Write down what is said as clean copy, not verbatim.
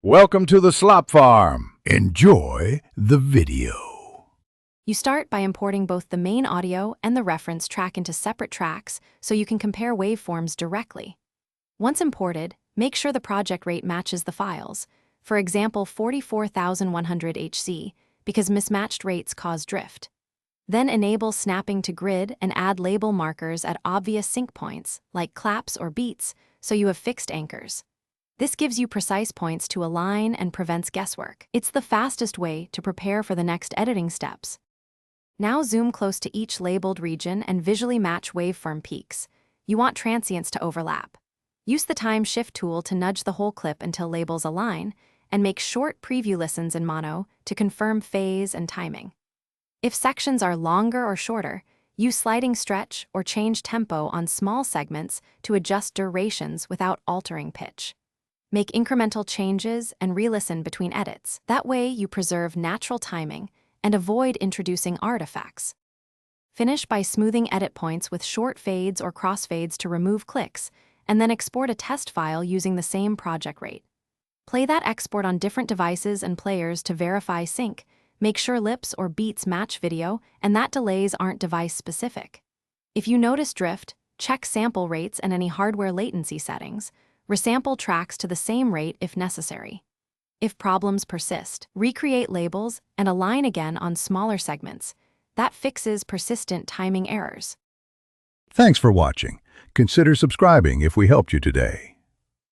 Welcome to the Slop Farm. Enjoy the video. You start by importing both the main audio and the reference track into separate tracks so you can compare waveforms directly. Once imported, make sure the project rate matches the files, for example 44,100 HC, because mismatched rates cause drift. Then enable snapping to grid and add label markers at obvious sync points, like claps or beats, so you have fixed anchors. This gives you precise points to align and prevents guesswork. It's the fastest way to prepare for the next editing steps. Now zoom close to each labeled region and visually match waveform peaks. You want transients to overlap. Use the time shift tool to nudge the whole clip until labels align, and make short preview listens in mono to confirm phase and timing. If sections are longer or shorter, use sliding stretch or change tempo on small segments to adjust durations without altering pitch. Make incremental changes and re-listen between edits. That way you preserve natural timing and avoid introducing artifacts. Finish by smoothing edit points with short fades or crossfades to remove clicks, and then export a test file using the same project rate. Play that export on different devices and players to verify sync. Make sure lips or beats match video and that delays aren't device-specific. If you notice drift, check sample rates and any hardware latency settings. Resample tracks to the same rate if necessary. If problems persist, recreate labels and align again on smaller segments. That fixes persistent timing errors. Thanks for watching. Consider subscribing if we helped you today.